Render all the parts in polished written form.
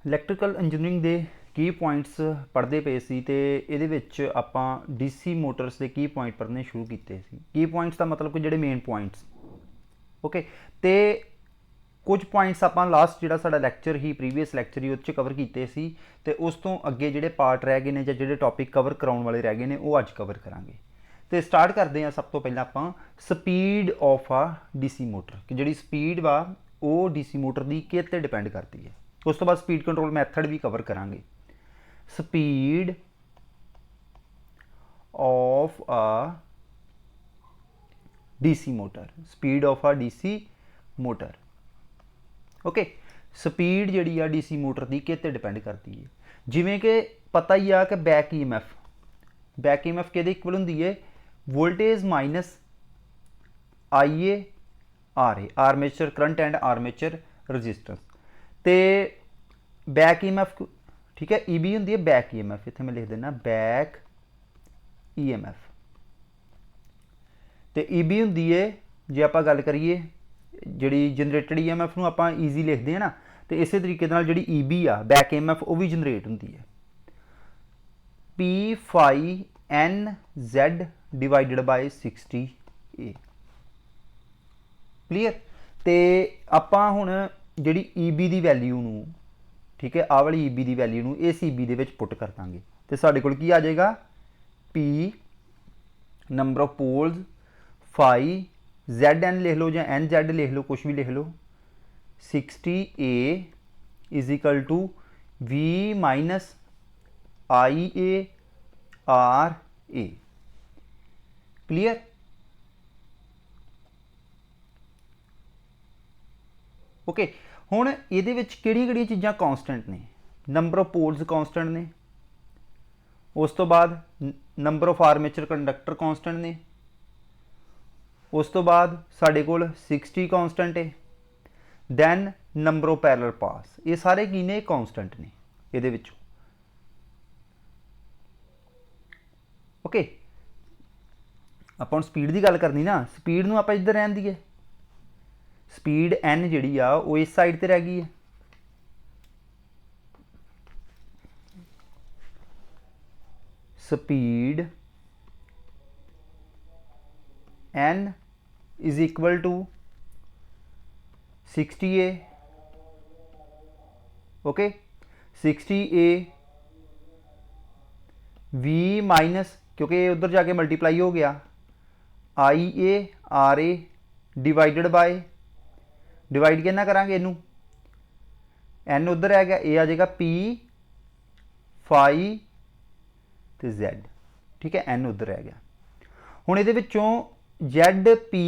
Electrical engineering ਦੇ ਕੀ points ਪੜ੍ਹਦੇ ਪਏ ਸੀ ਤੇ ਇਹਦੇ ਵਿੱਚ ਆਪਾਂ ਡੀਸੀ ਮੋਟਰਸ ਦੇ ਕੀ ਪੁਆਇੰਟ ਪੜ੍ਹਨੇ ਸ਼ੁਰੂ ਕੀਤੇ ਸੀ। ਕੀ ਪੁਆਇੰਟਸ ਦਾ ਮਤਲਬ ਕਿ ਜਿਹੜੇ ਮੇਨ ਪੁਆਇੰਟਸ, ਓਕੇ। ਤੇ ਕੁਝ ਪੁਆਇੰਟਸ ਆਪਾਂ ਲਾਸਟ ਜਿਹੜਾ ਸਾਡਾ ਲੈਕਚਰ ਹੀ ਪ੍ਰੀਵੀਅਸ ਲੈਕਚਰ ਹੀ ਉਹਦੇ 'ਚ ਕਵਰ ਕੀਤੇ ਸੀ ਤੇ ਉਸ ਤੋਂ ਅੱਗੇ ਜਿਹੜੇ ਪਾਰਟ ਰਹਿ ਗਏ ਨੇ ਜਾਂ ਜਿਹੜੇ ਟੌਪਿਕ ਕਵਰ ਕਰਾਉਣ ਵਾਲੇ ਰਹਿ ਗਏ ਨੇ ਉਹ ਅੱਜ ਕਵਰ ਕਰਾਂਗੇ। ਤੇ ਸਟਾਰਟ ਕਰਦੇ ਹਾਂ ਸਭ ਤੋਂ ਪਹਿਲਾਂ ਆਪਾਂ ਸਪੀਡ ਆਫ ਆ ਡੀਸੀ ਮੋਟਰ, ਕਿ ਜਿਹੜੀ ਸਪੀਡ ਵਾ ਉਹ ਡੀਸੀ ਮੋਟਰ ਦੀ ਕਿਹਦੇ 'ਤੇ ਡਿਪੈਂਡ ਕਰਦੀ ਹੈ। ਉਸ ਤੋਂ ਬਾਅਦ ਸਪੀਡ ਕੰਟਰੋਲ ਮੈਥਡ ਵੀ ਕਵਰ ਕਰਾਂਗੇ। ਸਪੀਡ ਆਫ ਆ ਡੀਸੀ ਮੋਟਰ, ਸਪੀਡ ਆਫ ਆ ਡੀਸੀ ਮੋਟਰ, ਓਕੇ। ਸਪੀਡ ਜਿਹੜੀ ਆ ਡੀਸੀ ਮੋਟਰ ਦੀ ਕਿਹਦੇ 'ਤੇ ਡਿਪੈਂਡ ਕਰਦੀ ਹੈ। ਜਿਵੇਂ ਕਿ ਪਤਾ ਹੀ ਆ ਕਿ ਬੈਕ ਈਐਮਐਫ, ਬੈਕ ਈਐਮਐਫ ਕਿਹਦੇ ਇਕੁਅਲ ਹੁੰਦੀ ਹੈ, voltage minus IA RA, armature current and armature resistance. ਤੇ बैक ईएमएफ, ठीक है, ईबी होंगी है बैक ईएमएफ, इतने मैं लिख देना बैक ईएमएफ। तो ईबी होंगी है जे आप गल करिए जी जनरेटेड ईएमएफ में आप ईजी लिखते हैं ना, तो इस तरीके जी ईबी आ बैक ईएमएफ वो भी जनरेट होंगी है P phi N Z divided by 60 A. Clear. तो आप हुण जी ईबी की वैल्यू नूं, ठीक है, आह वाली ईबी की वैल्यू नूं इस ईबी दे विच पुट कर देंगे तो साडे कोल की आ जाएगा P number of poles phi Z N लिख लो या एन जैड लिख लो, कुछ भी लिख लो, 60 A is equal to V minus I A R A. Clear. Okay. हुण इहदे विच किहड़ियां-किहड़ियां चीज़ां कॉन्सटेंट ने, नंबर ऑफ पोल्स कॉन्सटेंट ने, उस तो बाद number of armature conductor constant ने, उस तो बाद साडे कोल 60 कॉन्सटेंट है, दैन नंबर ऑफ पैरेलल पास, ये सारे की ने कॉन्सटेंट ने इहदे विचों। ओके। आपां हुण स्पीड की गल करनी ना, स्पीड नूं आपां इधर रहन दीए, स्पीड एन जी आ वो इस साइड पर रह गई है, speed N is equal to 60 A, okay, 60 A V minus, क्योंकि उधर जाके मल्टीप्लाई हो गया, I A R A divided by, divide कितना करांगे इनू, एन उधर रह गया, ये आ जाएगा पी फाई तो जैड, ठीक है, एन उधर रह गया। हुण इहदे विचों जैड पी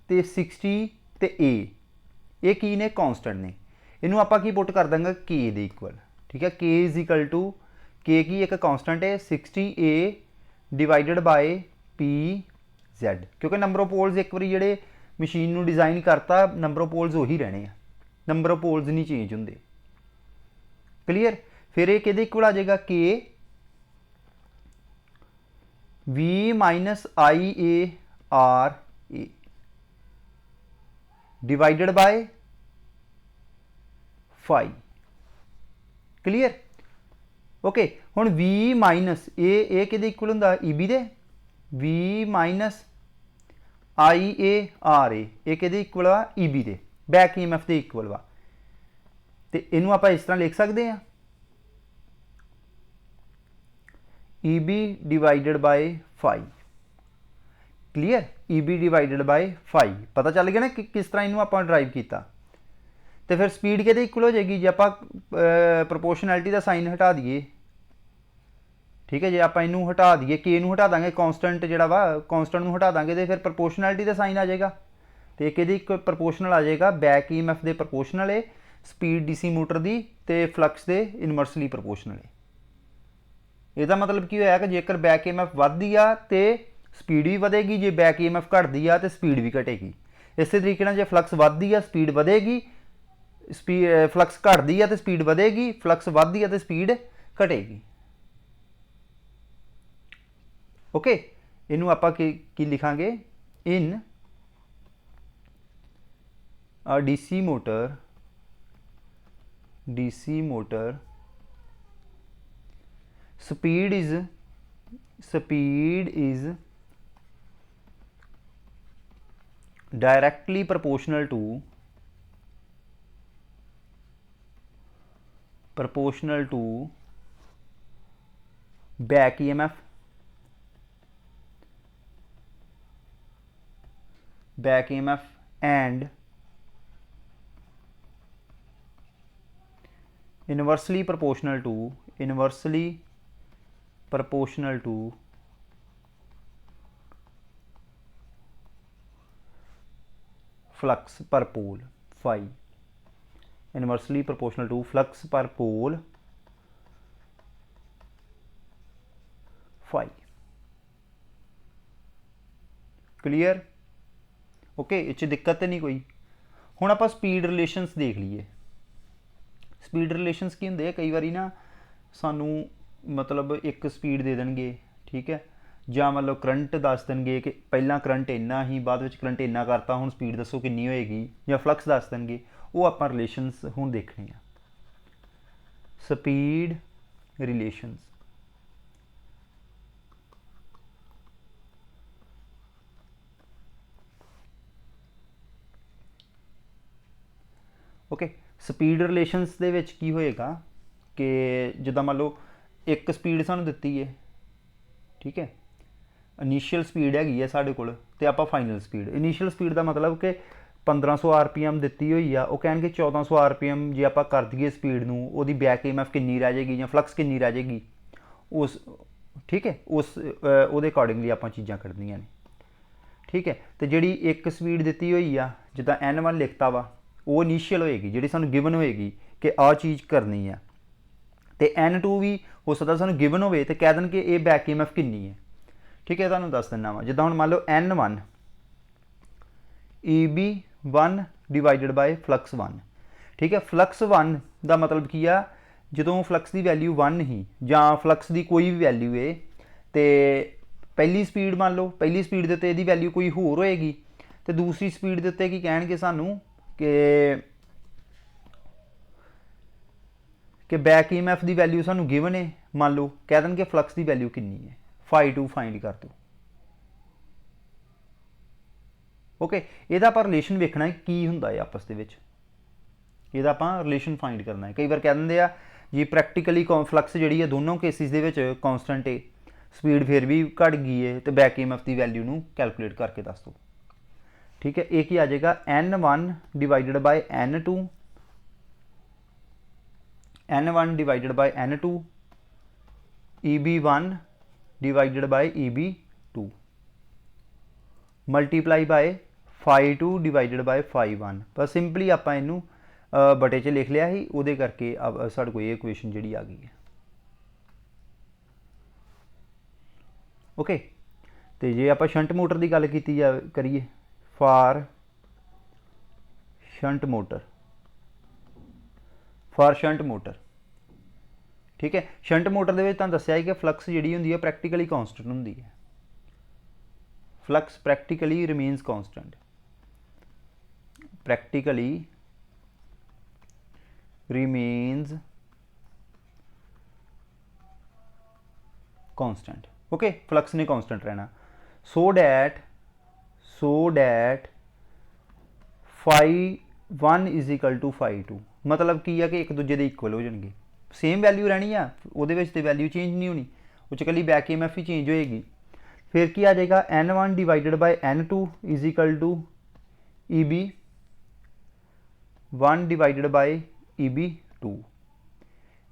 तो 60 तो ए की ने कॉन्सटेंट ने, इनू आपां की पुट कर देंगे के दे इक्वल, ठीक है, के इज इक्वल टू के की एक कॉन्सटेंट है 60 ए डिवाइडेड बाय पी जैड, क्योंकि नंबर ऑफ पोल्स एक बार जिहड़े मशीन नूं डिज़ाइन करता नंबर ऑफ पोल्स उही रहने आ, नंबर ऑफ पोल्स नहीं चेंज होंदे। क्लीयर। फिर ये किहदे इक्वल आ जाएगा के V minus I A R A divided by phi. Clear. Okay. हुण वी माइनस ए किहदे इक्वल हुंदा, ईबी दे, V minus I A R A किहदे इक्वल वा, ईबी दे, बैक ईएमएफ दे इक्वल वा। तो इनू आप इस तरह लिख सकते हैं EB divided by phi. Clear. EB divided by phi पता चल गया ना कि किस तरह इनू आप ड्राइव किया। तो फिर स्पीड किहदे इक्वल हो जाएगी, जे आप प्रोपोर्शनैलिटी का साइन हटा दिए, ठीक है, जे आप इनू हटा दिए, के नू हटा देंगे, कॉन्सटेंट जोड़ा वा कॉन्सटेंट नू हटा देंगे तो फिर प्रोपोर्शनैलिटी का साइन आ जाएगा, तो एक प्रोपोर्शनल आ जाएगा, बैक ईएमएफ दे प्रोपोर्शनल है, स्पीड डीसी मोटर की तो फ्लक्स दे इनवर्सली प्रोपोर्शनल है। इसका मतलब की होया कि जेकर बैक ईएमएफ वधदी आ तो स्पीड भी वधेगी, जे बैक ईएमएफ घटदी आ तो स्पीड भी घटेगी। इस तरीके नाल जे फ्लक्स वधदी आ स्पीड वधेगी, फ्लक्स घटदी आ तो स्पीड वधेगी, फ्लक्स वधदी आ तो स्पीड घटेगी। ओके। इनू आप लिखांगे in a DC motor DC motor, speed is directly proportional to back EMF, and inversely proportional to flux per pole phi, inversely proportional to flux per pole phi। Clear? Okay, इस दिक्कत तो नहीं कोई। हुण आपां स्पीड रिलेशनस देख लीए। Speed relations की होंदे कई बारी ना सानू मतलब एक स्पीड दे देणगे, ठीक है, ਜਾਂ मतलब करंट दस देणगे कि पहला करंट इन्ना ही, बाद विच करंट इन्ना करता, हुण स्पीड दसो किन्नी होएगी, ਜਾਂ फ्लक्स दस देणगे। वो आपां रिलेशनस हुण देखने आ। Speed relations, okay. Speed relations दे विच की होएगा कि जिद्दां मान लो एक स्पीड सानू दित्ती है, ठीक है, इनिशियल स्पीड हैगी है साढ़े कोल, ते आपां फाइनल स्पीड। इनिशियल स्पीड का मतलब कि 1500 RPM दित्ती हुई आ, वो कहणगे 1400 RPM जे आपां कर दईए स्पीड नूं, ओहदी बैक EMF किन्नी रह जाएगी या फ्लक्स किन्नी रह जाएगी, उस, ठीक है, उस ਉਹਦੇ अकॉर्डिंगली आपां चीज़ां कढनियां ने, ठीक है। तो जिहड़ी एक स्पीड दित्ती हुई आ, जिद्दां N1 लिखता वा, वो इनिशियल होएगी जिहड़ी सानू गिवन होएगी कि आ चीज़ करनी है। तो N2 भी हो सकता सानू गिवन होवे ते कह देण कि ये बैक EMF किन्नी है, ठीक है। तुहानू दस दिना वा, जिद्दां हुण मान लो N1 EB1 divided bye flux 1, ठीक है। फ्लक्स 1 का मतलब की आ, जो फ्लक्स की वैल्यू 1 ही ਜਾਂ फ्लक्स की कोई भी वैल्यू है, तो पहली स्पीड मान लो, पहली स्पीड के उत्ते इहदी वैल्यू कोई होर होएगी, तो दूसरी स्पीड के उत्ते की कहणगे सानू कि बैक EMF की वैल्यू सानू गिवन है, मान लो कह देणगे फ्लक्स की वैल्यू किन्नी है, φ2 फाइंड कर दो। ओके, ਇਹਦਾ ਆਪਾਂ रिलेशन वेखना है की हुंदा है आपस ਦੇ ਵਿੱਚ, ਇਹਦਾ ਆਪਾਂ रिलेशन फाइंड करना है। कई बार कह ਦਿੰਦੇ ਆ जी प्रैक्टिकली फ्लक्स ਜਿਹੜੀ है दोनों केसिस ਦੇ ਵਿੱਚ कॉन्सटेंट है, स्पीड फिर भी घट गई है, तो बैक EMF की वैल्यू ਨੂੰ कैलकुलेट करके दस दो, ठीक है। एक ही आ जाएगा N1 divided by N2, N1 divided by N2, EB1 divided by EB2 multiply by φ2 divided by φ1। बस सिंपली आप इनू बटे च लिख लिया ही, वो करके अब साढ़े को ये इक्वेशन जी आ गई है। ओके, तो जे आप शंट मोटर की गल की करिए, फॉर शंट मोटर, ठीक है। शंट मोटर के दसिया कि फ्लक्स जी होंगी प्रैक्टिकली कॉन्सटेंट होंगी है, flux practically remains constant, practically remains constant, okay. Flux ने कॉन्सटेंट रहना, so that φ1 is equal to φ2, मतलब की है कि एक दूजे के इक्वल हो जाएंगे, सेम वैल्यू रहनी है, वो वैल्यू चेंज नहीं होनी, वो कली बैक EMF ही चेंज होएगी। फिर की आ जाएगा N1 divided by N2 is equal to EB1 divided by EB2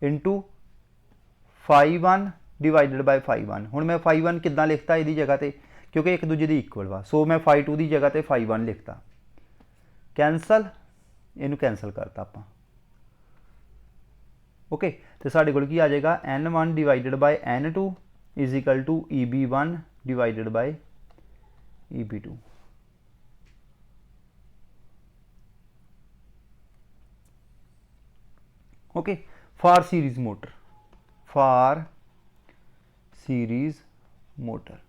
into φ1 divided by φ1। हुण मैं φ1 किद्दां लिखता इहदी जगह ते, क्योंकि एक दूजे की इक्वल वा, सो मैं φ2 की जगह ते φ1 लिखता, कैंसल, इनू कैंसल करता आपां, ओके। तो साढ़े कोल की आ जाएगा N1 divided by N2 is equal to EB1 divided by EB2। Okay, for series motor, for series motor,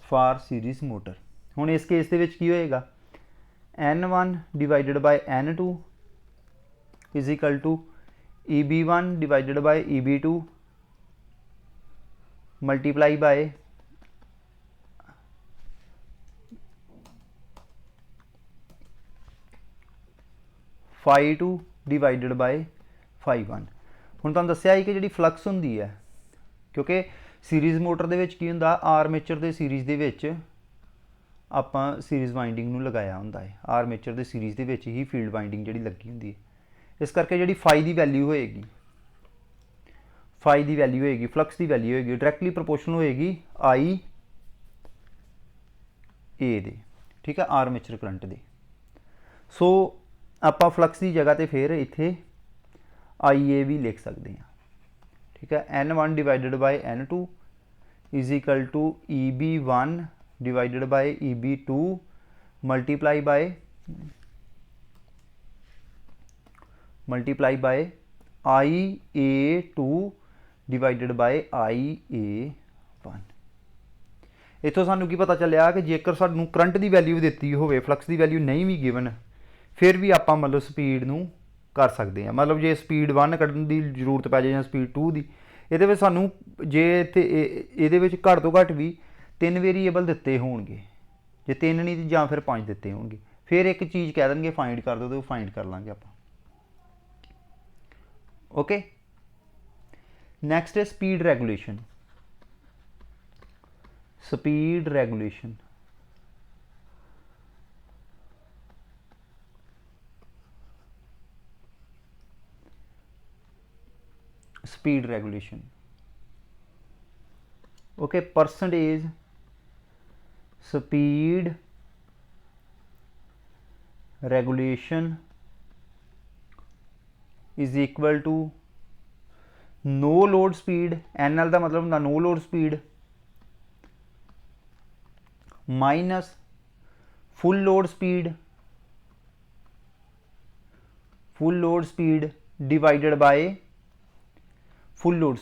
for series motor. हुण इस केस दे विच की होएगा N1 divided by N2 is equal to EB1 divided by EB2 multiply by phi2 divided by phi1। ਹੁਣ ਤੁਹਾਨੂੰ ਦੱਸਿਆ ਹੀ ਕਿ ਜਿਹੜੀ ਫਲਕਸ ਹੁੰਦੀ ਹੈ, ਕਿਉਂਕਿ ਸੀਰੀਜ਼ ਮੋਟਰ ਦੇ ਵਿੱਚ ਕੀ ਹੁੰਦਾ, ਆਰਮੇਚਰ ਦੇ ਸੀਰੀਜ਼ ਦੇ ਵਿੱਚ ਆਪਾਂ ਸੀਰੀਜ਼ ਵਾਈਂਡਿੰਗ ਨੂੰ ਲਗਾਇਆ ਹੁੰਦਾ ਹੈ, ਆਰਮੇਚਰ ਦੇ ਸੀਰੀਜ਼ ਦੇ ਵਿੱਚ ਹੀ ਫੀਲਡ ਵਾਈਂਡਿੰਗ ਜਿਹੜੀ ਲੱਗੀ ਹੁੰਦੀ ਹੈ। ਇਸ ਕਰਕੇ ਜਿਹੜੀ ਫਾਈ ਦੀ ਵੈਲਿਊ ਹੋਏਗੀ, ਫਲਕਸ ਦੀ ਵੈਲਿਊ ਹੋਏਗੀ ਡਾਇਰੈਕਟਲੀ ਪ੍ਰੋਪੋਰਸ਼ਨਲ ਹੋਏਗੀ आई ए ਦੇ, ਠੀਕ ਹੈ, ਆਰਮੇਚਰ ਕਰੰਟ ਦੇ। ਸੋ ਆਪਾਂ ਫਲਕਸ ਦੀ ਜਗ੍ਹਾ ਤੇ ਫਿਰ ਇੱਥੇ IA ਵੀ ਲਿਖ ਸਕਦੇ ਹਾਂ, ठीक है। N1 divided by N2 is equal to EB1 divided by EB2 multiply by IA2 divided by IA1। इतों सानू की पता चलिया कि जेकर सानू करंट की वैल्यू दिती होवे, फ्लक्स की वैल्यू नहीं भी गिवन, फिर भी आप मतलब स्पीड नू कर सकते हैं। मतलब जे स्पीड 1 कढ़न की जरूरत पै जाए या स्पीड 2 की, ये सानू जे इत्थे ये घट तो घट भी 3 वेरीएबल दिते होणगे, जे 3 नहीं या फिर 5 दिते होणगे, फिर एक चीज़ कह देंगे फाइंड कर दो तो फाइंड कर लाँगे आप। ओके, नैक्सट है speed regulation. Speed regulation speed regulation okay, percentage speed regulation is equal to no load speed, NL का मतलब होंगे no load speed, minus full load speed divided by full load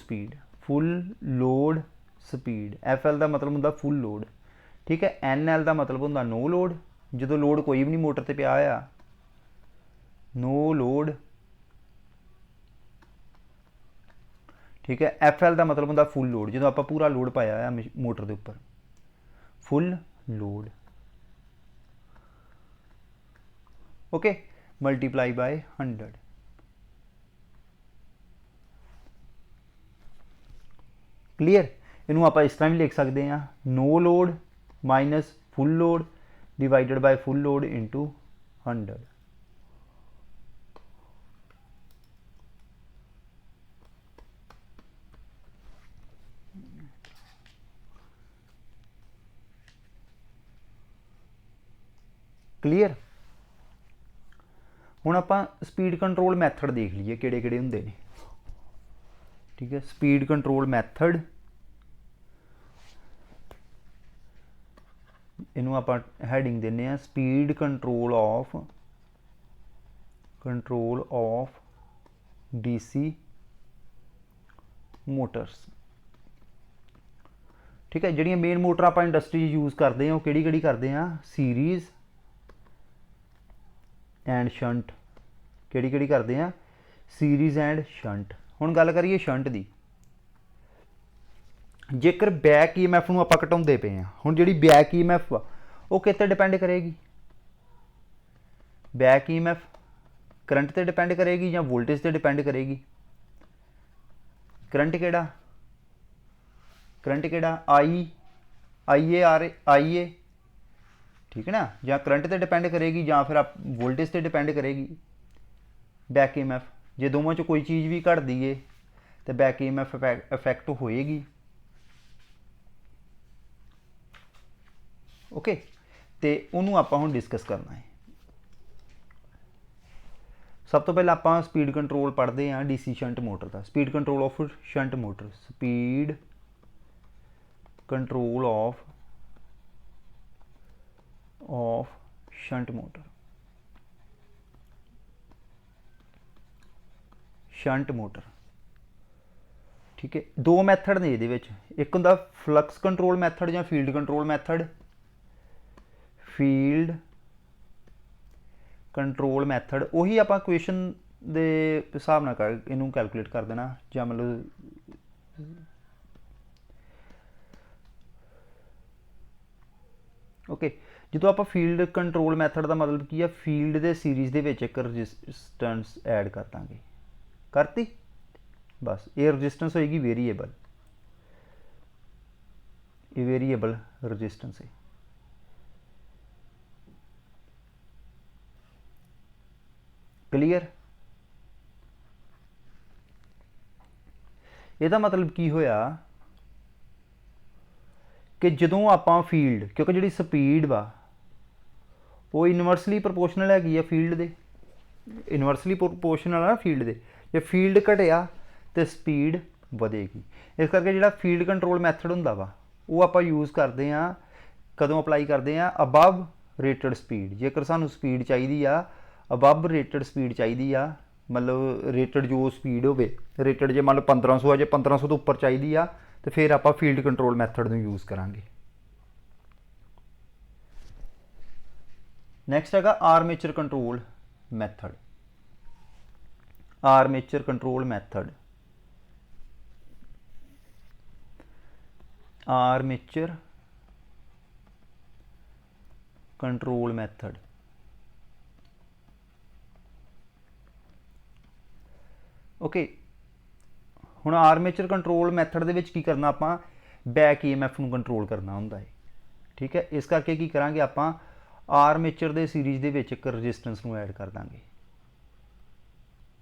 speed. FL का मतलब होंगे full load, ठीक है। NL का मतलब होंगे नो लोड, जो लोड कोई भी नहीं मोटर ते पिया होया, नो लोड, ठीक है। FL का मतलब होंगे फुल लोड, जो आप पूरा लोड पाया होया मोटर के उपर, full load. Okay, multiply by 100। Clear, इनू आप इस तरह भी लिख सकते हैं, no load minus full load divided by full load into 100। Clear, हुण आपां स्पीड कंट्रोल मैथड देख लीए किहड़े-किहड़े हुंदे ने, ठीक है। स्पीड कंट्रोल मैथड, इनू आप हैडिंग देने हैं speed control of DC Motors, ठीक है। जिहड़ियां मेन मोटर आप इंडस्ट्री यूज़ करते हैं वो किहड़ी करते हैं, सीरीज़ एंड शंट, किहड़ी करते हैं, सीरीज़ एंड शंट। हुण गल करिए शंट की, जेकर बैक EMF नूं आपां घटाउंदे पे हैं, हुण जिहड़ी बैक EMF आ वो किते डिपेंड करेगी, बैक EMF करंट ते डिपेंड करेगी या वोल्टेज ते डिपेंड करेगी। करंट किहड़ा IA, ठीक है ना, या करंट ते डिपेंड करेगी या फिर आप वोल्टेज ते डिपेंड करेगी बैक EMF। जे दोवां चों कोई चीज़ भी घटदी है तो बैक EMF इफेक्ट होएगी। ओके, तो उन्होंने आप हुण डिस्कस करना है। सब तो पहले आप स्पीड कंट्रोल पढ़ते हैं DC शंट मोटर का, speed control of shunt motor, speed control of shunt motor, ठीक है। दो मैथड ने ये, एक होंदा फ्लक्स कंट्रोल मैथड या field control method. Field control method ਉਹੀ ਆਪਾਂ ਕੁਐਸਚਨ ਦੇ ਹਿਸਾਬ ਨਾਲ ਇਹਨੂੰ ਕੈਲਕੂਲੇਟ ਕਰ ਦੇਣਾ ਜਾਂ ਮਤਲਬ ਓਕੇ ਜਦੋਂ ਆਪਾਂ ਫੀਲਡ ਕੰਟਰੋਲ ਮੈਥਡ ਦਾ ਮਤਲਬ ਕੀ ਆ ਫੀਲਡ ਦੇ ਸੀਰੀਜ਼ ਦੇ ਵਿੱਚ ਇੱਕ ਰਜਿਸਟੈਂਸ ਐਡ ਕਰ ਦਾਂਗੇ ਕਰਤੀ ਬਸ ਇਹ ਰਜਿਸਟੈਂਸ ਹੋਏਗੀ ਵੇਰੀਏਬਲ ਇਹ ਵੇਰੀਏਬਲ ਰਜਿਸਟੈਂਸ ਹੈ क्लीयर ਇਹਦਾ ਮਤਲਬ ਕੀ ਹੋਇਆ ਕਿ ਜਦੋਂ ਆਪਾਂ ਫੀਲਡ ਕਿਉਂਕਿ ਜਿਹੜੀ ਸਪੀਡ ਵਾ ਉਹ ਇਨਵਰਸਲੀ ਪ੍ਰੋਪੋਰਸ਼ਨਲ ਹੈਗੀ ਆ ਫੀਲਡ ਦੇ ਇਨਵਰਸਲੀ ਪ੍ਰੋਪੋਰਸ਼ਨਲ ਆ ਫੀਲਡ ਦੇ ਜੇ ਫੀਲਡ ਘਟਿਆ ਤੇ ਸਪੀਡ ਵਧੇਗੀ ਇਸ ਕਰਕੇ ਜਿਹੜਾ ਫੀਲਡ ਕੰਟਰੋਲ ਮੈਥਡ ਹੁੰਦਾ ਵਾ ਉਹ ਆਪਾਂ ਯੂਜ਼ ਕਰਦੇ ਆ ਕਦੋਂ ਅਪਲਾਈ ਕਰਦੇ ਆ ਅਬਵ ਰੇਟਡ ਸਪੀਡ ਜੇਕਰ ਸਾਨੂੰ ਸਪੀਡ ਚਾਹੀਦੀ ਆ ਅਬਵ ਰੇਟਡ ਸਪੀਡ ਚਾਹੀਦੀ ਆ ਮਤਲਬ ਰੇਟਡ ਜੋ ਸਪੀਡ ਹੋਵੇ ਰੇਟਡ ਜੇ ਮੰਨ ਲਓ 1500 ਆ ਜੇ 1500 ਤੋਂ ਉੱਪਰ ਚਾਹੀਦੀ ਆ ਤੇ ਫਿਰ ਆਪਾਂ ਫੀਲਡ ਕੰਟਰੋਲ ਮੈਥਡ ਨੂੰ ਯੂਜ਼ ਕਰਾਂਗੇ ਨੈਕਸਟ ਹੈਗਾ armature control method armature control method armature control method okay ਹੁਣ ਆਰਮੇਚਰ ਕੰਟਰੋਲ ਮੈਥਡ ਦੇ ਵਿੱਚ ਕੀ ਕਰਨਾ ਆਪਾਂ ਬੈਕ ਈਐਮਐਫ ਨੂੰ ਕੰਟਰੋਲ ਕਰਨਾ ਹੁੰਦਾ ਹੈ ਠੀਕ ਹੈ ਇਸ ਕਰਕੇ ਕੀ ਕਰਾਂਗੇ ਆਪਾਂ ਆਰਮੇਚਰ ਦੇ ਸੀਰੀਜ਼ ਦੇ ਵਿੱਚ ਇੱਕ ਰੈਜ਼ਿਸਟੈਂਸ ਨੂੰ ਐਡ ਕਰ ਦਾਂਗੇ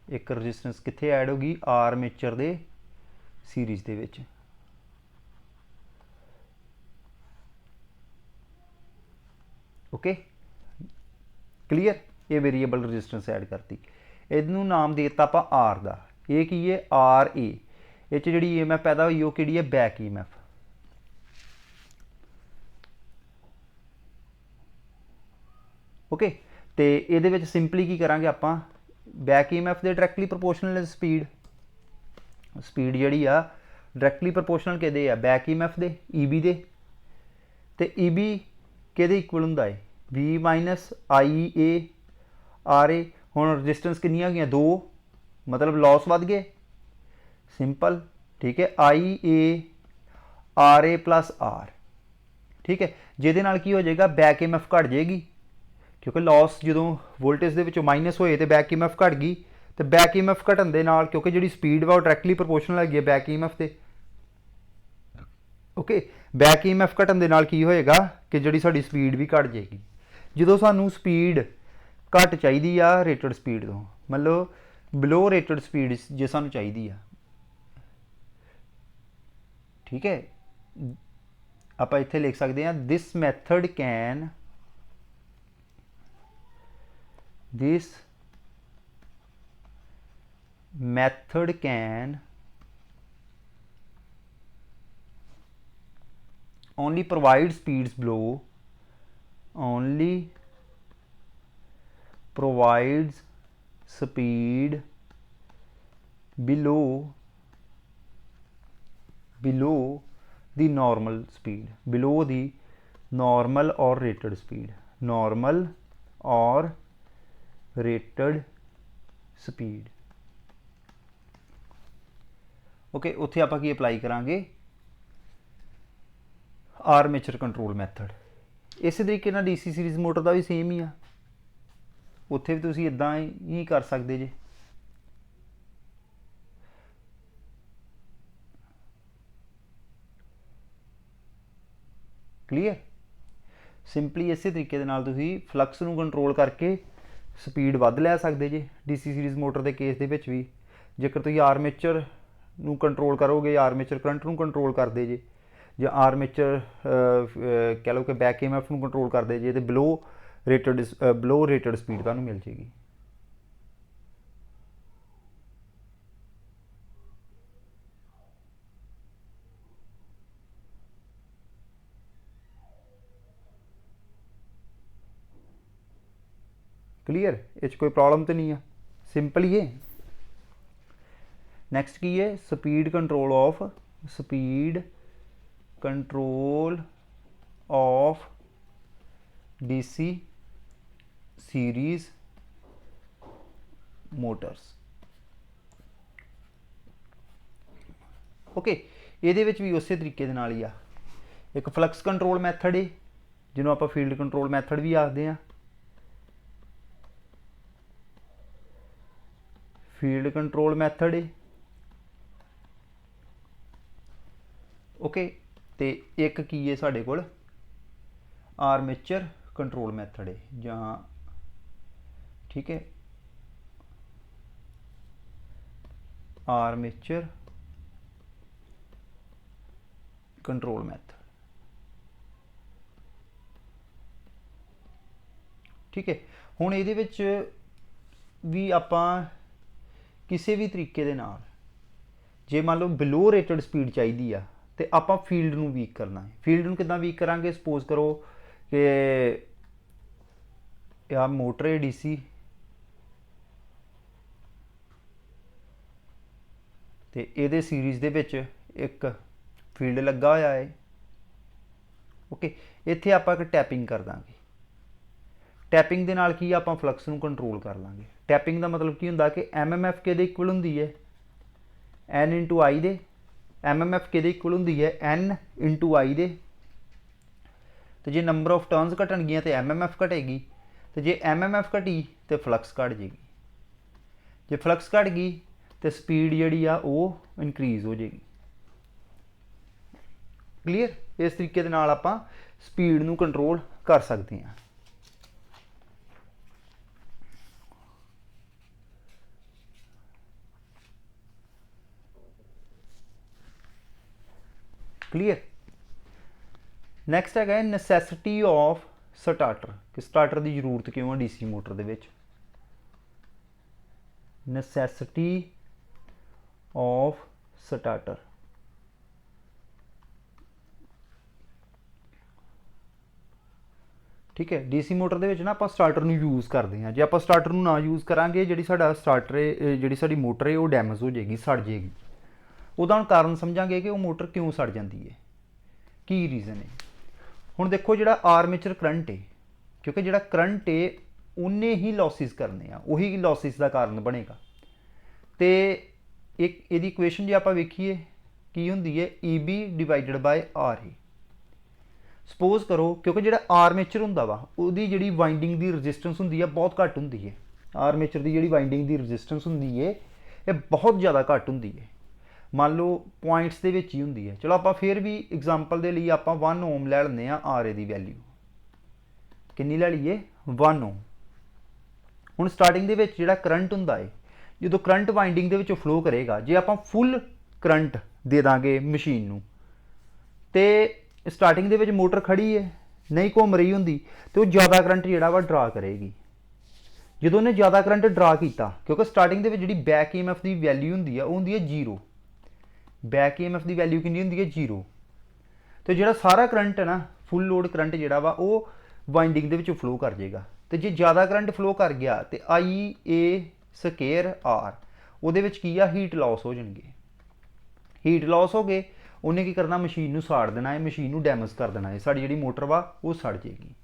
ਇੱਕ ਰੈਜ਼ਿਸਟੈਂਸ ਕਿੱਥੇ ਐਡ ਹੋਗੀ ਆਰਮੇਚਰ ਦੇ ਸੀਰੀਜ਼ ਦੇ ਵਿੱਚ ਓਕੇ ਕਲੀਅਰ ਇਹ ਵੇਰੀਏਬਲ ਰੈਜ਼ਿਸਟੈਂਸ ਐਡ ਕਰਤੀ ਇਹਨੂੰ ਨਾਮ ਦੇ ਦਿੱਤਾ ਆਪਾਂ ਆਰ ਦਾ ਇਹ ਕੀ ਹੈ ਆਰ ਏ ਇਹ 'ਚ ਜਿਹੜੀ ਈਐਮਐਫ ਪੈਦਾ ਹੋਈ ਉਹ ਕਿਹੜੀ ਹੈ ਬੈਕ ਈਐਮਐਫ ਓਕੇ ਤੇ ਇਹਦੇ ਵਿੱਚ ਸਿੰਪਲੀ ਕੀ ਕਰਾਂਗੇ ਆਪਾਂ ਬੈਕ ਈਐਮਐਫ ਦੇ ਡਾਇਰੈਕਟਲੀ ਪ੍ਰੋਪੋਰਸ਼ਨਲ ਸਪੀਡ ਜਿਹੜੀ ਆ ਡਾਇਰੈਕਟਲੀ ਪ੍ਰੋਪੋਰਸ਼ਨਲ ਕਿਹਦੇ ਆ ਬੈਕ ਈਐਮਐਫ ਦੇ ਈਬੀ ਦੇ ਤੇ ਈਬੀ ਕਿਹਦੇ ਇਕੁਅਲ ਹੁੰਦਾ ਹੈ ਵੀ minus I A R A ਹੁਣ ਰੈਜ਼ਿਸਟੈਂਸ ਕਿੰਨੀਆਂ ਗਈਆਂ 2 मतलब लॉस वध गए सिंपल ठीक है I A R A plus R ठीक है जिहदे नाल की हो जाएगा बैक ईएमएफ घट जाएगी क्योंकि लॉस जो वोल्टेज के विचों माइनस होए तो बैक ईएमएफ घट गई तो बैक ईएमएफ घटन दे नाल क्योंकि जिहड़ी स्पीड वा डायरैक्टली प्रोपोर्शनल हैगी बैक ईएमएफ ते ओके बैक ईएमएफ घटन दे नाल की होएगा कि जिहड़ी साडी स्पीड भी घट जाएगी जो सानू स्पीड घट चाहिदी आ रेटेड स्पीड तो मतलब बिलो रेटेड स्पीड जे सानू चाहिदी आ ठीक है आप इत्थे लिख सकते हैं this method can only provide speeds below only provides speed below the normal speed below the normal or rated speed normal or rated speed okay उत्थे आपां की अप्लाई करांगे आर्मेचर कंट्रोल मैथड इस तरीके नाल डीसी सीरीज मोटर का भी same ही आ उत्थे भी तुसीं इदां ही कर सकते जे क्लीयर सिंपली इस तरीके दे नाल तुसीं फ्लक्स नूं कंट्रोल करके स्पीड वध लै सकते जे डीसी सीरीज मोटर के केस दे विच भी जेकर तुसीं आर्मेचर नूं कंट्रोल करोगे आर्मेचर करंट नूं कंट्रोल करदे जे ਜਾਂ आर्मेचर कह लो कि बैक ईएमएफ ਨੂੰ कंट्रोल करते जे तो बिलो रेटेड स्पीड ਤੁਹਾਨੂੰ मिल जाएगी क्लीयर इस कोई प्रॉब्लम तो नहीं है सिंपल ही है नैक्सट की है speed control of DC series Motors. Okay, ਇਹਦੇ ਵਿੱਚ ਵੀ ਉਸੇ ਤਰੀਕੇ ਦੇ ਨਾਲ ਹੀ ਆ। ਇੱਕ ਫਲਕਸ ਕੰਟਰੋਲ ਮੈਥਡ ਹੈ ਜਿਹਨੂੰ ਆਪਾਂ ਫੀਲਡ ਕੰਟਰੋਲ ਮੈਥਡ ਵੀ ਆਖਦੇ ਆ। ਫੀਲਡ ਕੰਟਰੋਲ ਮੈਥਡ ਹੈ। ਓਕੇ, ਤੇ ਇੱਕ ਕੀ ਹੈ ਸਾਡੇ ਕੋਲ ਆਰਮੇਚਰ कंट्रोल मैथड है जहाँ, ठीक है, आर्मेचर कंट्रोल मैथड, ठीक है। हुण इहदे विच भी आपां किसी भी तरीके दे नाल जे मान लो बिलो रेटेड स्पीड चाहिदी आ ते आपां फील्ड नूं वीक करना है। फील्ड नूं किदां वीक करांगे? सपोज करो कि आ मोटर है डीसी ते इहदे सीरीज़ दे विच एक फील्ड लगा होया है। ओके, इत्थे आपां एक टैपिंग कर दांगे। टैपिंग दे नाल की आपां फ्लक्स नूं कंट्रोल कर लांगे। टैपिंग दा मतलब की हुंदा कि MMF किहदे इक्वल हुंदी है? N इंटू आई दे। MMF किहदे इक्वल हुंदी है? N इंटू आई दे। तो जे नंबर ऑफ टर्नस घटणगियां तो MMF घटेगी, तो जे MMF घटी तो फ्लक्स घट जाएगी। जे फ्लक्स घट गई तो स्पीड जिहड़ी आ वो इनक्रीज हो जाएगी। क्लीयर? इस तरीके दे नाल आपां स्पीड नूं कंट्रोल कर सकते हैं। क्लीयर? नैक्सट है नसैसिटी ऑफ स्टार्टर, कि स्टार्टर की जरूरत क्यों है डीसी मोटर दे विच। नसैसिटी ऑफ स्टार्टर, ठीक है। डीसी मोटर दे विच ना आपां स्टार्टर नूं यूज़ करते हैं। जे आपां स्टार्टर नूं ना यूज़ करांगे, जिहड़ी साडा स्टार्टर है, जिहड़ी साडी मोटर है वो डैमेज हो जाएगी, सड़ जाएगी। ਉਹਦਾ ਹੁਣ ਕਾਰਨ ਸਮਝਾਂਗੇ कि वो मोटर क्यों सड़ जाती है, की रीज़न है। ਹੁਣ देखो ਜਿਹੜਾ आर्मेचर करंट है, क्योंकि ਜਿਹੜਾ करंट है उन्ने ही लॉसिस करने आ, ਉਹੀ लॉसिस का कारण बनेगा। तो एक ਇਹਦੀ इक्वेशन जे ਆਪਾਂ ਵੇਖੀਏ की ਹੁੰਦੀ है EB डिवाइडेड बाय R है। सपोज करो क्योंकि ਜਿਹੜਾ आर्मेचर ਹੁੰਦਾ ਵਾ ਉਹਦੀ ਜਿਹੜੀ ਵਾਈਂਡਿੰਗ ਦੀ ਰੈਜ਼ਿਸਟੈਂਸ ਹੁੰਦੀ ਹੈ ਬਹੁਤ ਘੱਟ ਹੁੰਦੀ ਹੈ। ਆਰਮੇਚਰ ਦੀ ਜਿਹੜੀ ਵਾਈਂਡਿੰਗ ਦੀ ਰੈਜ਼ਿਸਟੈਂਸ ਹੁੰਦੀ ਹੈ ਇਹ ਬਹੁਤ ਜ਼ਿਆਦਾ ਘੱਟ ਹੁੰਦੀ ਹੈ। मान लो पॉइंट्स ਦੇ ਵਿੱਚ ਹੀ ਹੁੰਦੀ ਹੈ। ਚਲੋ ਆਪਾਂ ਫਿਰ ਵੀ एग्जांपल ਦੇ ਲਈ ਆਪਾਂ 1 ओम ਲੈ ਲੈਂਦੇ ਆ। RA ਦੀ ਵੈਲਿਊ ਕਿੰਨੀ ਲੈ ਲਈਏ? 1 ओम। ਹੁਣ ਸਟਾਰਟਿੰਗ ਦੇ ਵਿੱਚ ਜਿਹੜਾ ਕਰੰਟ ਹੁੰਦਾ ਹੈ, ਜਦੋਂ ਕਰੰਟ ਵਾਈਂਡਿੰਗ ਦੇ ਵਿੱਚੋਂ ਫਲੋ ਕਰੇਗਾ, ਜੇ ਆਪਾਂ ਫੁੱਲ ਕਰੰਟ ਦੇ ਦਾਂਗੇ ਮਸ਼ੀਨ ਨੂੰ ਤੇ ਸਟਾਰਟਿੰਗ ਦੇ ਵਿੱਚ ਮੋਟਰ ਖੜੀ ਹੈ ਨਹੀਂ ਘੁੰਮ ਰਹੀ ਹੁੰਦੀ ਤੇ ਉਹ ਜ਼ਿਆਦਾ ਕਰੰਟ ਜਿਹੜਾ ਵਾ ਡਰਾ ਕਰੇਗੀ। ਜਦੋਂ ਉਹਨੇ ਜ਼ਿਆਦਾ ਕਰੰਟ ਡਰਾ ਕੀਤਾ, ਕਿਉਂਕਿ ਸਟਾਰਟਿੰਗ ਦੇ ਵਿੱਚ ਜਿਹੜੀ ਬੈਕ EMF ਦੀ ਵੈਲਿਊ ਹੁੰਦੀ ਆ ਉਹ ਹੁੰਦੀ ਹੈ 0। बैक EMF की वैल्यू कितनी होंगी है? 0। तो जो सारा करंट है ना, फुल लोड करंट जोड़ा वा वो वाइंडिंग के फ्लो कर जाएगा। तो जो ज़्यादा करंट फ्लो कर गया तो IA² R वो हीट लॉस हो जाएंगे। हीट लॉस हो गए, उन्हें की करना? मशीन नूं साड़ देना है, मशीन नूं डैमेज कर देना है, साड़ी जी मोटर वा वो सड़ जाएगी।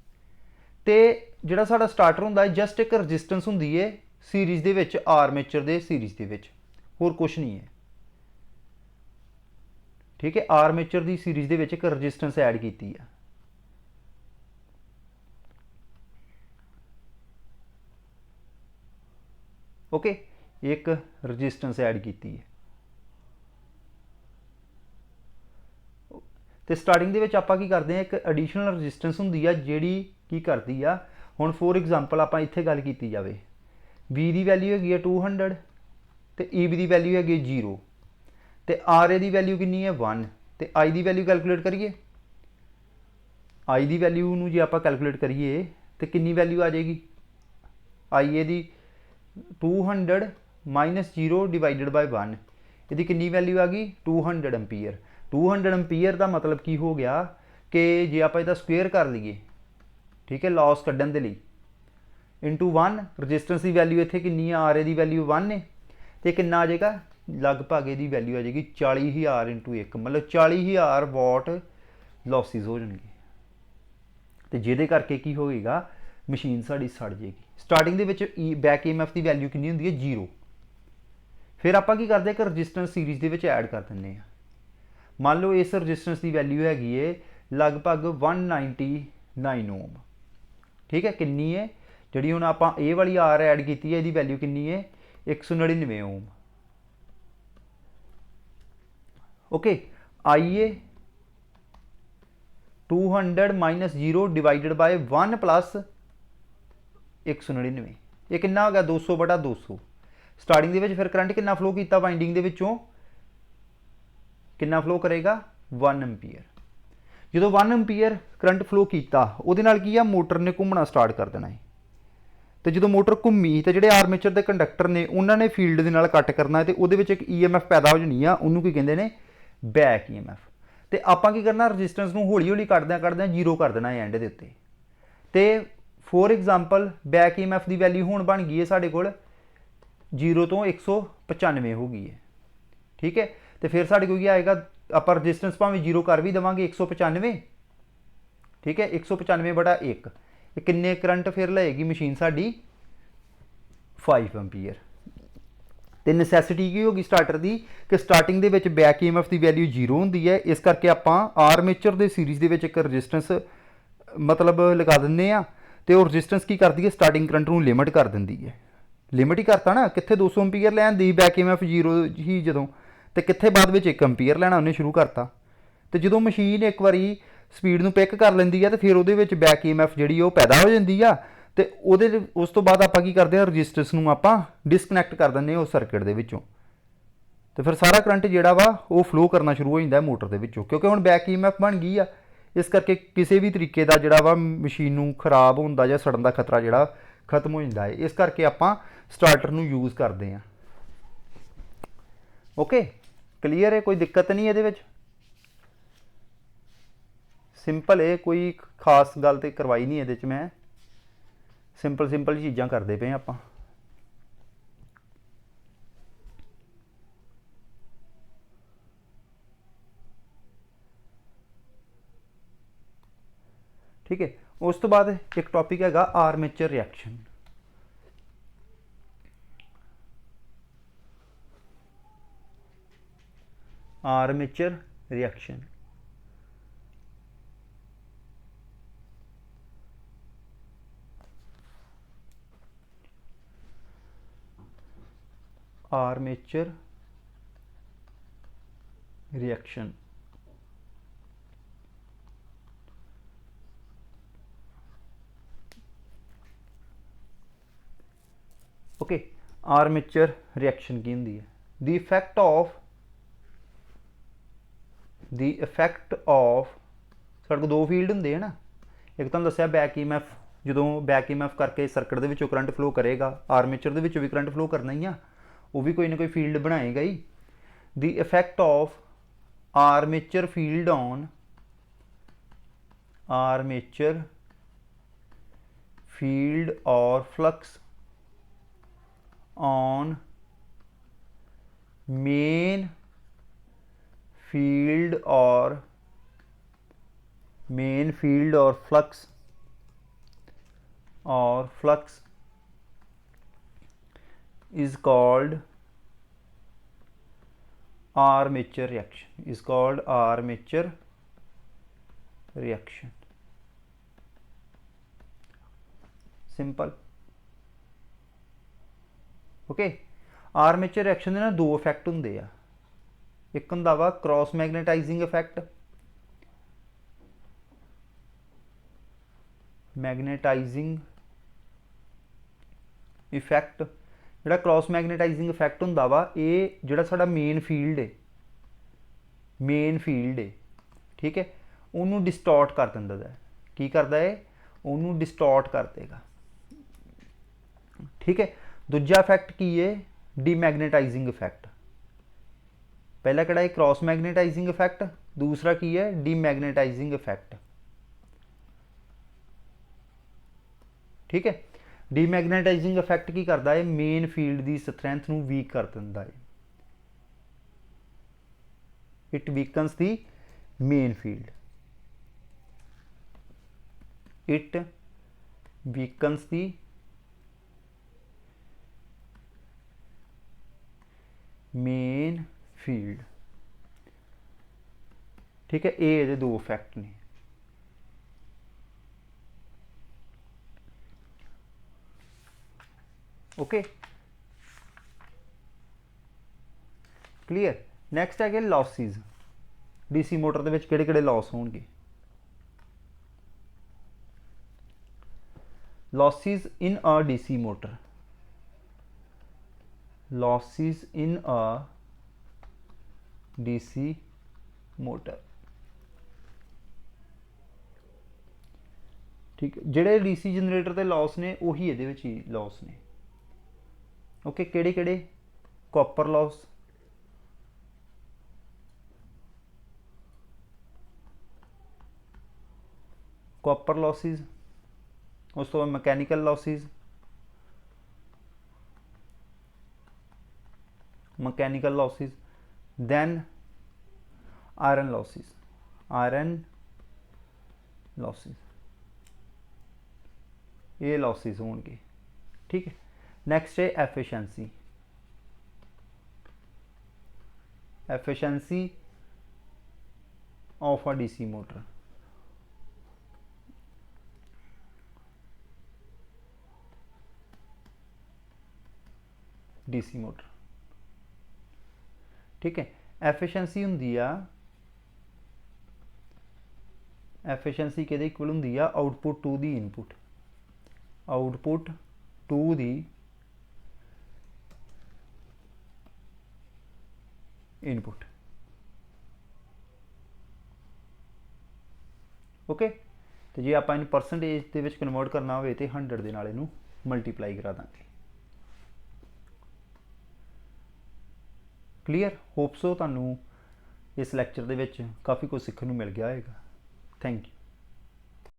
तो जोड़ा साड़ा स्टार्टर होंदा है जस्ट एक रजिस्टेंस होंदी है सीरीज़ दे विच, आर्मेचर दे सीरीज़ दे विच, होर कुछ नहीं है। ठीक है, आर्मेचर की सीरीज़ दे विच एक रजिस्टेंस ऐड की है। ओके, एक रजिस्टेंस ऐड की है। तो स्टार्टिंग दे विच आपां की करते हैं, एक एडिशनल रजिस्टेंस होंदी है जिहड़ी की करती है। हुण फॉर एग्जांपल आपां इत्थे गल कीती जावे, बी की वैल्यू हैगी है 200 तो EB की वैल्यू हैगी 0 तो RA की वैल्यू कितनी है? 1। तो I की वैल्यू कैलकुलेट करिए। I की वैल्यू नूं जे आपां कैलकुलेट करिए तो कितनी वैल्यू आ जाएगी? IA की 200 माइनस 0 डिवाइडेड बाय 1, ये कितनी वैल्यू आ गई? 200 एम्पीयर। 200 एम्पीयर का मतलब की हो गया कि जे आप इसका स्क्वेयर कर लीए, ठीक है, लॉस कड्ढण दे लई, इंटू 1 रजिस्टेंस की वैल्यू इत्थे कितनी है? RA की वैल्यू 1 है तो कितना आ जाएगा? लगभग ये वैल्यू आ जाएगी 40,000 इंटू 1, मतलब 40,000 वाट लॉसिस हो जाएंगे। तो जिहदे करके की होएगा? मशीन साड़ी सड़ जाएगी। स्टार्टिंग ਦੇ ਵਿੱਚ बैक EMF ਦੀ वैल्यू ਕਿੰਨੀ ਹੁੰਦੀ ਹੈ 0। फिर ਆਪਾਂ ਕੀ ਕਰਦੇ ਕਿ ਰजिस्टेंस सीरीज़ ਦੇ ਵਿੱਚ ऐड कर ਦਿੰਦੇ ਆ। मान लो इस रजिस्टेंस की वैल्यू हैगी है लगभग 199 ओम। ठीक है, किन्नी है जी हूँ आप ए वाली आर ऐड की है, यदी वैल्यू किन्नी है 199 ओम। ओके, आइए 200 माइनस 0 डिवाइडेड बाय 1 प्लस 199, ये कितना हो गया 200 बटा 200। स्टार्टिंग के फिर करंट कितना फ्लो किया वाइंडिंग के विचों, कितना फ्लो करेगा 1 एम्पीयर। जो 1 एम्पीयर करंट फ्लो किया वो की है मोटर ने घूमना स्टार्ट कर देना है। तो जो मोटर घूमी तो जोड़े आर्मेचर के कंडक्टर ने उन्होंने फील्ड के नाल कट करना है, तो वो एक EMF पैदा हो जानी है, उन्होंने की कहते हैं बैक EMF। तो आप की करना रजिस्टेंस को हौली हौली कटद्या जीरो कर देना है एंड के उत्ते। तो फॉर एग्जाम्पल बैक EMF की वैल्यू हुण बन गई है साढ़े कोल 0 तो 195 हो गई है। ठीक है, तो फिर साढ़े को आएगा आप रजिस्टेंस भावें 0 कर भी देवांगे 195। ठीक है, 195 बटा 1, किन्ने करंट फिर लेगी मशीन साड़ी 5 एम्पीयर। तो नसैसिटी की होगी स्टार्टर की कि स्टार्टिंग के विच बैक EMF की वैल्यू 0 होंगी है, इस करके आप आर्मेचर के सीरीज़ के विच एक रजिस्टेंस मतलब लगा देंगे आ, तो वो रजिस्टेंस की करती है स्टार्टिंग करंट को लिमिट कर देंगी है। लिमिट ही करता ना, कितने 200 एम्पीयर लैन दी बैक EMF 0 ही जो, तो कितने बाद में 1 एम्पीयर लेना उन्हें शुरू करता। तो जो मशीन एक बारी स्पीड में पिक कर लेंदी है, तो फिर वो बैक EMF जी पैदा हो जाती है। तो उस तो बाद आप की करते हैं रजिस्टेंस को आप डिसकनैक्ट कर देंगे उस सर्किट के विचों, तो फिर सारा करंट जोड़ा वा वो फ्लो करना शुरू हो जाता है मोटर के विचों, क्योंकि हुण बैक EMF बन गई है। इस करके किसी भी तरीके का जोड़ा वा मशीन नूं खराब होने या सड़न का खतरा जोड़ा खत्म हो जाता है। इस करके आप स्टार्टर नूं यूज़ करते हैं। ओके, क्लीयर है, कोई दिक्कत नहीं है ये, सिंपल है, कोई खास गल तो करवाई नहीं ये मैं, सिंपल सिंपल चीज़ां करते पे आप। ठीक है, उस तो बाद एक टॉपिक है armature reaction. Armature reaction armature reaction okay, armature reaction की होंदी है द इफैक्ट ऑफ साढ़े को दो फील्ड होंगे है ना, एक तो दसिया बैक EMF, जो बैक EMF करके सर्किट के विचों करंट फ्लो करेगा, आर्मेचर के विचों भी करंट फ्लो करना ही आ, वो भी कोई ना कोई फील्ड बनाएगा ही। The effect of armature field on armature field और फ्लक्स ऑन मेन फील्ड और flux is called armature reaction, simple. Okay, armature reaction के ना दो इफैक्ट होंगे आ, एक होंदा वा क्रॉस मैगनेटाइजिंग इफैक्ट, जोड़ा क्रॉस मैगनेटाइजिंग इफैक्ट होंदा वा, ये जोड़ा साडा मेन फील्ड है ठीक है, उन्होंने डिस्टॉर्ट कर दिंदा है। की करता है, उन्होंने डिस्टॉर्ट कर देगा। ठीक है, दूजा इफैक्ट की है डीमैगनेटाइजिंग इफैक्ट। पहला किहड़ा है क्रॉस मैगनेटाइजिंग इफैक्ट, दूसरा की है डीमैगनेटाइजिंग इफैक्ट। ठीक है, डीमैगनेटाइजिंग इफैक्ट की करता है, मेन फील्ड की स्ट्रैंथ नूं वीक कर दिंदा है। It weakens the main field, it weakens the main field. ठीक है, ये दो इफैक्ट ने। Okay, clear. नैक्सट है लॉसिज। डीसी मोटर के किहड़े लॉस होणगे? Losses in a DC motor, losses in a DC motor. ठीक है, जिहड़े डीसी जनरेटर के लॉस ने उही इहदे विच ही लॉस ने। ओके, किहड़े किहड़े? कॉपर लॉस, कॉपर लॉसिज, उस तो बाद mechanical losses, mechanical losses, then iron losses, iron losses, ये लॉसिज होंगे। ठीक है, नैक्सट है efficiency. Efficiency of a DC motor, DC motor. ठीक है, एफिशिएंसी हुंदी आ, एफिशिएंसी किहदे इक्वल हुंदी आ? Output to the input, output to the input. Okay, तो जे आप इन परसेंटेज के कन्वर्ट करना हो तो 100 के नाल इनू मल्टीप्लाई करा देंगे। क्लीयर। होप सो तुहानू इस लैक्चर के काफ़ी कुछ सीखने को मिल गया होगा। Thank you.